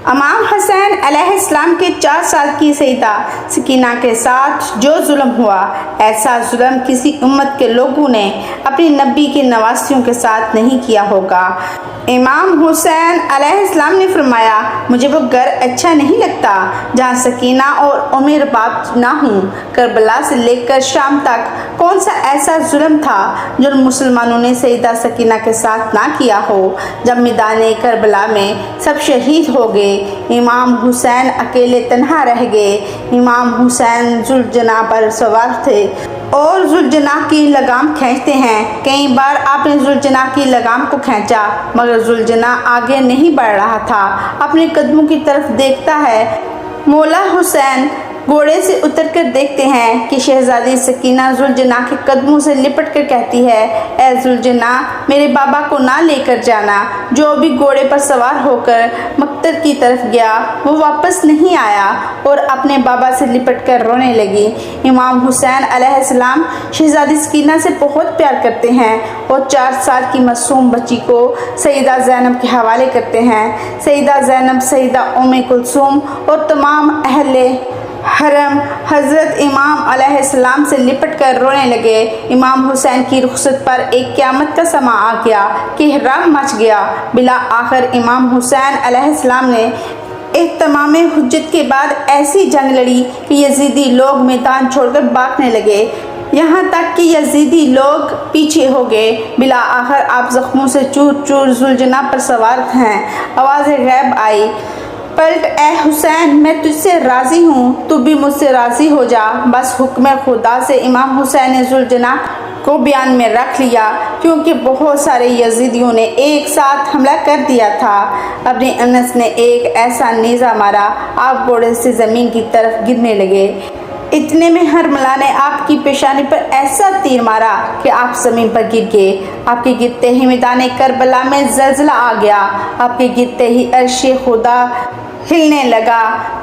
امام حسین علیہ السلام کے 4 سال کی سیدہ سکینہ کے ساتھ جو ظلم ہوا، ایسا ظلم کسی امت کے لوگوں نے اپنی نبی کے نواسیوں کے ساتھ نہیں کیا ہوگا۔ امام حسین علیہ السلام نے فرمایا، مجھے وہ گھر اچھا نہیں لگتا جہاں سکینہ اور عمر باپ نہ ہوں۔ کربلا سے لے کر شام تک کون سا ایسا ظلم تھا جو مسلمانوں نے سیدہ سکینہ کے ساتھ نہ کیا ہو؟ جب میدان کربلا میں سب شہید ہو گئے، امام حسین اکیلے تنہا رہ گئے۔ امام حسین ذوالجناح پر سوار تھے اور ذوالجناح کی لگام کھینچتے ہیں۔ کئی بار آپ نے ذوالجناح کی لگام کو کھینچا مگر ذوالجناح آگے نہیں بڑھ رہا تھا، اپنے قدموں کی طرف دیکھتا ہے۔ مولا حسین گھوڑے سے اتر کر دیکھتے ہیں کہ شہزادی سکینہ ذوالجناح کے قدموں سے لپٹ کر کہتی ہے، اے ذوالجناح، میرے بابا کو نہ لے کر جانا۔ جو بھی گھوڑے پر سوار ہو کر مقتل کی طرف گیا وہ واپس نہیں آیا اور اپنے بابا سے لپٹ کر رونے لگی۔ امام حسین علیہ السلام شہزادی سکینہ سے بہت پیار کرتے ہیں اور 4 سال کی معصوم بچی کو سیدہ زینب کے حوالے کرتے ہیں۔ سیدہ زینب، سیدہ ام کلثوم اور تمام اہل حرم حضرت امام علیہ السلام سے لپٹ کر رونے لگے۔ امام حسین کی رخصت پر ایک قیامت کا سماں آ گیا کہ رنگ مچ گیا۔ بلا آخر امام حسین علیہ السلام نے اہتمام حجت کے بعد ایسی جنگ لڑی کہ یزیدی لوگ میدان چھوڑ کر بھاگنے لگے، یہاں تک کہ یزیدی لوگ پیچھے ہو گئے۔ بلا آخر آپ زخموں سے چور چور ذوالجناح پر سوار ہیں۔ آواز غیب آئی، پلٹ اے حسین، میں تجھ سے راضی ہوں، تو بھی مجھ سے راضی ہو جا۔ بس حکم خدا سے امام حسین نے ذوالجناح کو بیان میں رکھ لیا کیونکہ بہت سارے یزیدیوں نے ایک ساتھ حملہ کر دیا تھا۔ ابن انس نے ایک ایسا نیزہ مارا، آپ گھوڑے سے زمین کی طرف گرنے لگے۔ اتنے میں حرملہ نے آپ کی پیشانی پر ایسا تیر مارا کہ آپ زمین پر گر گئے۔ آپ کے گرتے ہی میدان کربلا میں زلزلہ آ گیا، آپ کے گرتے ہی عرش خدا ہلنے لگا،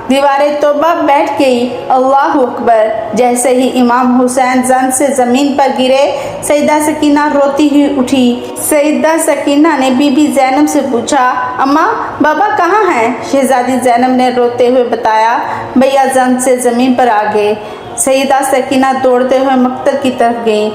دیوارِ توبہ بیٹھ گئی۔ اللہ اکبر! جیسے ہی امام حسین زن سے زمین پر گرے، سیدہ سکینہ روتی ہوئی اٹھی۔ سیدہ سکینہ نے بی بی زینب سے پوچھا، اماں، بابا کہاں ہیں؟ شہزادی زینب نے روتے ہوئے بتایا، بھیا زن سے زمین پر آ گئے۔ سیدہ سکینہ دوڑتے ہوئے مقتل کی طرف گئیں۔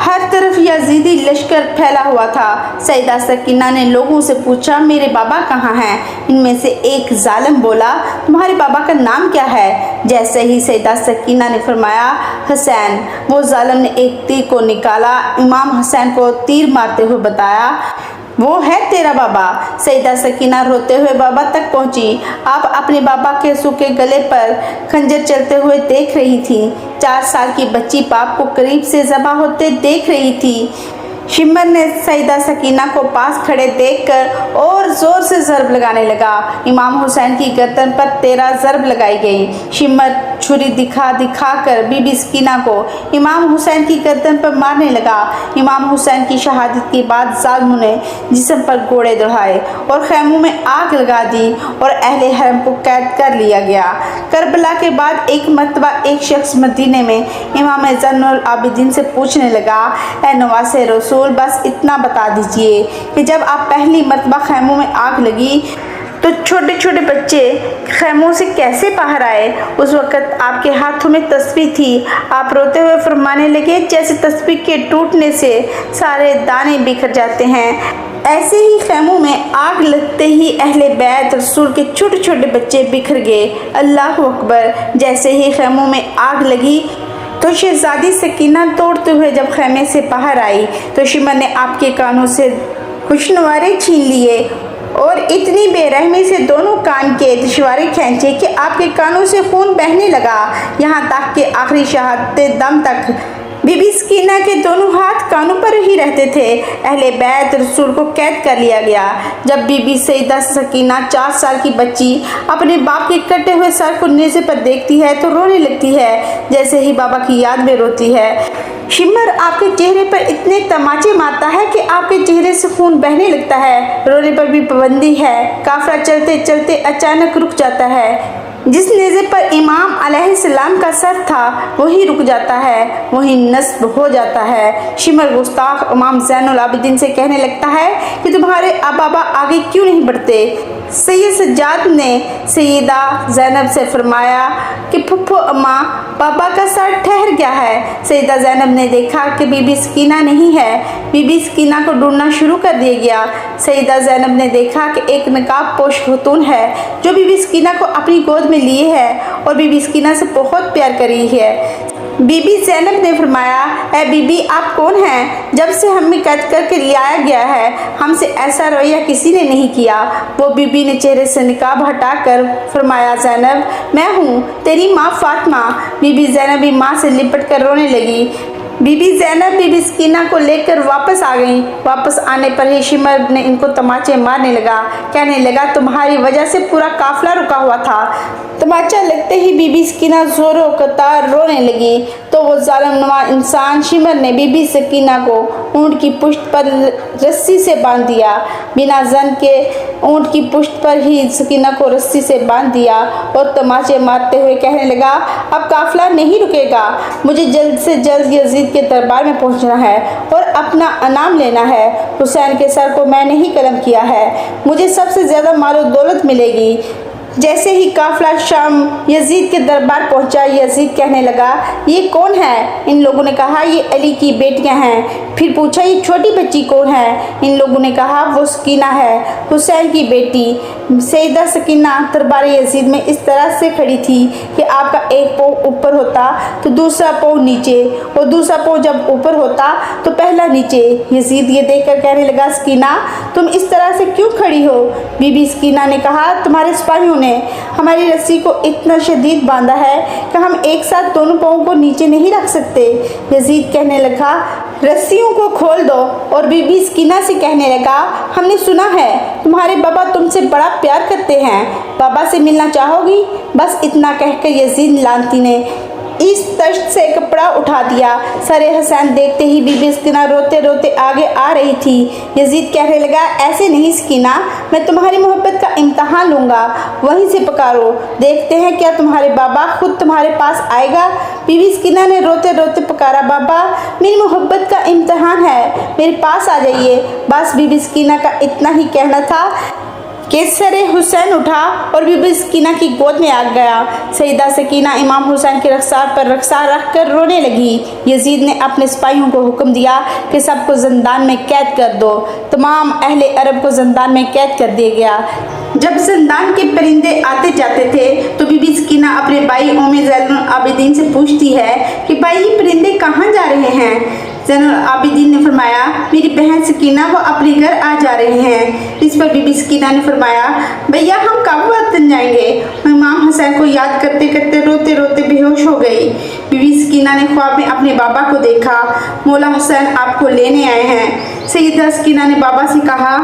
ہر طرف یزیدی لشکر پھیلا ہوا تھا۔ سیدہ سکینہ نے لوگوں سے پوچھا، میرے بابا کہاں ہیں؟ ان میں سے ایک ظالم بولا، تمہارے بابا کا نام کیا ہے؟ جیسے ہی سیدہ سکینہ نے فرمایا، حسین، وہ ظالم نے ایک تیر کو نکالا، امام حسین کو تیر مارتے ہوئے بتایا، وہ ہے تیرا بابا۔ سیدہ سکینہ روتے ہوئے بابا تک پہنچی۔ آپ اپنے بابا کے سوکھے گلے پر خنجر چلتے ہوئے دیکھ رہی تھی۔ 4 سال کی بچی باپ کو قریب سے ذبح ہوتے دیکھ رہی تھی۔ شمر نے سیدہ سکینہ کو پاس کھڑے دیکھ کر اور زور سے ضرب لگانے لگا۔ امام حسین کی گردن پر 13 ضرب لگائی گئی۔ شمر چھری دکھا دکھا کر بی بی سکینہ کو امام حسین کی گردن پر مارنے لگا۔ امام حسین کی شہادت کے بعد ظالموں نے جسم پر گھوڑے دوڑائے اور خیموں میں آگ لگا دی اور اہل حرم کو قید کر لیا گیا۔ کربلا کے بعد ایک مرتبہ ایک شخص مدینے میں امام زین العابدین سے پوچھنے لگا، اے نواز رسول، بس اتنا بتا دیجئے کہ جب آپ پہلی مرتبہ خیموں میں آگ لگی تو چھوٹے چھوٹے بچے خیموں سے کیسے باہر آئے؟ اس وقت آپ کے ہاتھوں میں تسبیح تھی۔ آپ روتے ہوئے فرمانے لگے، جیسے تسبیح کے ٹوٹنے سے سارے دانے بکھر جاتے ہیں، ایسے ہی خیموں میں آگ لگتے ہی اہل بیت رسول کے چھوٹے چھوٹے بچے بکھر گئے۔ اللہ اکبر! جیسے ہی خیموں میں آگ لگی تو شہزادی سکینہ دوڑتے ہوئے جب خیمے سے باہر آئی تو شمر نے آپ کے کانوں سے خوشنوارے چھین لیے اور اتنی بے رحمی سے دونوں کان کے دشوارے کھینچے کہ آپ کے کانوں سے خون بہنے لگا، یہاں تک کہ آخری شہادت دم تک بی بی سکینہ کے دونوں ہاتھ کانوں پر ہی رہتے تھے۔ اہل بیت رسول کو قید کر لیا گیا۔ جب بی بی سیدہ سکینہ 4 سال کی بچی اپنے باپ کے کٹے ہوئے سر کو نیزے پر دیکھتی ہے تو رونے لگتی ہے جیسے ہی بابا کی یاد میں روتی ہے۔ شمر آپ کے چہرے پر اتنے تماچے مارتا ہے کہ آپ کے چہرے سے خون بہنے لگتا ہے۔ رونے پر بھی پابندی ہے۔ قافلہ چلتے چلتے اچانک رک جاتا ہے۔ جس نیزے پر امام علیہ السلام کا سر تھا وہی رک جاتا ہے، وہی نصب ہو جاتا ہے۔ شمر گستاخ امام زین العابدین سے کہنے لگتا ہے کہ تمہارے بابا آگے کیوں نہیں بڑھتے؟ सैयद सज्जाद ने सैयदा ज़ैनब से फरमाया कि फुफ्फो अम्मा, पापा का सर ठहर गया है। सैयदा ज़ैनब ने देखा कि बीबी सकीना नहीं है। बीबी सकीना को ढूंढना शुरू कर दिया गया। सैयदा ज़ैनब ने देखा कि एक नकाब पोश खतून है जो बीबी सकीना को अपनी गोद में लिए है और बीबी सकीना से बहुत प्यार कर रही है। बीबी ज़ैनब ने फरमाया, ए बीबी, आप कौन हैं? जब से हमें कैद करके लाया गया है हमसे ऐसा रवैया किसी ने नहीं किया। वो बीबी ने चेहरे से निकाब हटाकर फरमाया, ज़ैनब, मैं हूँ तेरी माँ फातिमा। बीबी ज़ैनब भी माँ से लिपट कर रोने लगी। बीबी ज़ैनब बीबी सकीना को लेकर वापस आ गईं। वापस आने पर ही शिमर ने इनको तमाचे मारने लगा। कहने लगा, तुम्हारी वजह से पूरा काफिला रुका हुआ था। तमाचा लगते ही बीबी सकीना जोरों कतार रोने लगी। तो वो जालिम नुमा इंसान शिमर ने बीबी सकीना को ऊँट की पुश्त पर रस्सी से बांध दिया। बिना जन के ऊँट की पुश्त पर ही सकीना को रस्सी से बांध दिया और तमाचे मारते हुए कहने लगा, अब काफिला नहीं रुकेगा। मुझे जल्द से जल्द यजीद के दरबार में पहुंचना है और अपना इनाम लेना है। हुसैन के सर को मैंने ही कलम किया है। मुझे सबसे ज़्यादा मालो दौलत मिलेगी। जैसे ही काफिला शाम यजीद के दरबार पहुंचा, यजीद कहने लगा, ये कौन है? इन लोगों ने कहा, ये अली की बेटियां हैं। फिर पूछा, ये छोटी बच्ची कौन है? इन लोगों ने कहा, वो सकीना है, हुसैन की बेटी। सैयदा सकीना दरबार यजीद में इस तरह से खड़ी थी कि आपका एक पाँव ऊपर होता तो दूसरा पाँव नीचे और दूसरा पाँव जब ऊपर होता तो पहला नीचे। यजीद ये देखकर कहने लगा, सकीना, तुम इस तरह से क्यों खड़ी हो? बीबी सकीना ने कहा, तुम्हारे सिपाहियों ने हमारी रस्सी को इतना शदीद बांधा है कि हम एक साथ दोनों पाँवों को नीचे नहीं रख सकते। यजीद कहने लगा, रस्सियों को खोल दो। और बीबी सकीना से कहने लगा, हमने सुना है तुम्हारे बाबा तुमसे बड़ा प्यार करते हैं, बाबा से मिलना चाहोगी? बस इतना कहकर यजीद लानती ने इस तश्त से कपड़ा उठा दिया। सरे हसैन देखते ही बीबी सकीना रोते रोते आगे आ रही थी। यजीद कहने लगा, ऐसे नहीं सकीना, मैं तुम्हारी मोहब्बत का इम्तहान लूँगा, वहीं से पकारो, देखते हैं क्या तुम्हारे बाबा खुद तुम्हारे पास आएगा। बीबी सकीना ने रोते रोते पुकारा, बाबा, मेरी मोहब्बत का इम्तहान है, मेरे पास आ जाइए। बस बीबी सकीना का इतना ही कहना था कि सरे हुसैन उठा और बीबी सकीना की गोद में आ गया। सैयदा सकीना इमाम हुसैन के रखसार पर रखसार रख कर रोने लगी। यजीद ने अपने सिपाहियों को हुक्म दिया कि सबको ज़िंदान में कैद कर दो। तमाम अहले अरब को ज़िंदान में कैद कर दिया गया। जब ज़िंदान के परिंदे आते जाते थे तो बीबी सकीना अपने भाई उम्मे ज़ैनुल आबिदीन से पूछती है कि भाई, ये परिंदे कहाँ जा रहे हैं? ज़ैनुल आबिदीन ने फरमाया, मेरी बहन सकीना वो अपने घर आ जा रहे हैं। इस पर बीबी सकीना ने फरमाया, भैया, हम कब वतन जाएंगे? इमाम हुसैन को याद करते करते रोते रोते बेहोश हो गई। बीबी सकीना ने ख्वाब में अपने बाबा को देखा। मौला हुसैन आपको लेने आए हैं। सैयदा सकीना ने बाबा से कहा,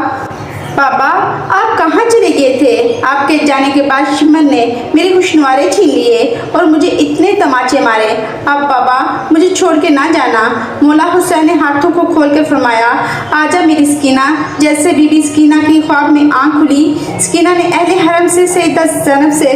बाबा, आप कहाँ चले गए थे? आपके जाने के बाद शिमर ने मेरे खुशनुआरे छीन लिए और मुझे इतने तमाचे मारे। अब बाबा, मुझे छोड़ के ना जाना। मौला हुसैन ने हाथों को खोल कर फरमाया, आजा मेरी सकीना। जैसे बीबी सकीना की ख्वाब में आँख खुली, सकीना ने अहले हरम से सैयदा ज़ैनब से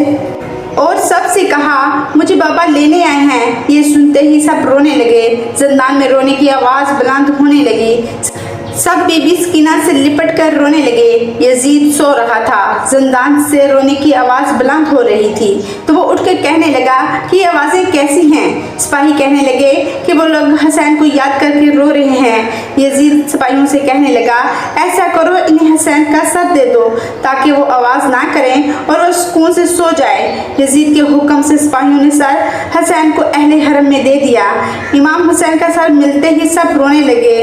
और सब से कहा, मुझे बाबा लेने आए हैं। ये सुनते ही सब रोने लगे। जिंदान में रोने की आवाज़ बुलंद होने लगी। सब बीबी सकीना से लिपट कर रोने लगे। यजीद सो रहा था। जिंदान से रोने की आवाज़ बुलंद हो रही थी तो वो उठकर कहने लगा कि ये आवाज़ें कैसी हैं? सिपाही कहने लगे कि वो लोग हसैन को याद करके रो रहे हैं। यजीद सिपाहियों से कहने लगा, ऐसा करो, इन्हें हसैन का सर दे दो ताकि वो आवाज़ ना करें और वो सुकून से सो जाए। यजीद के हुक्म से सिपाहियों ने सर हसैन को अहले हरम में दे दिया। इमाम हुसैन का सर मिलते ही सब रोने लगे।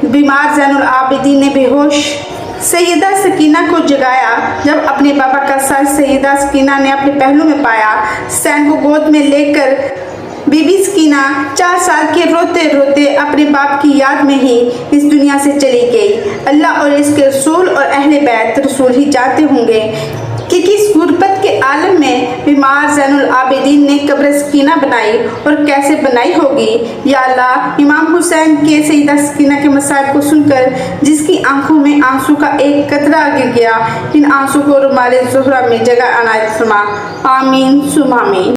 बीमार ज़ैनुल आबिदीन ने बेहोश सैयदा सकीना को जगाया। जब अपने बाबा का सर सैयदा सकीना ने अपने पहलू में पाया, हसैन को गोद में लेकर बीबी सकीना 4 साल के रोते रोते अपने बाप की याद में ही इस दुनिया से चली गई। अल्लाह और इसके रसूल और अहले बैत रसूल ही जानते होंगे कि किस गुर्बत के आलम में बीमार ज़ैनुल आबिदीन ने कब्र सकीना बनाई और कैसे बनाई होगी। या अल्लाह, इमाम हुसैन के सैयदा सकीना के मसाइब को सुनकर जिसकी आंखों में आंसू का एक कतरा गिर गया, इन आंसू को रुमाले ज़ुहरा में जगह अनायत फरमा। आमीन सुम आमीन।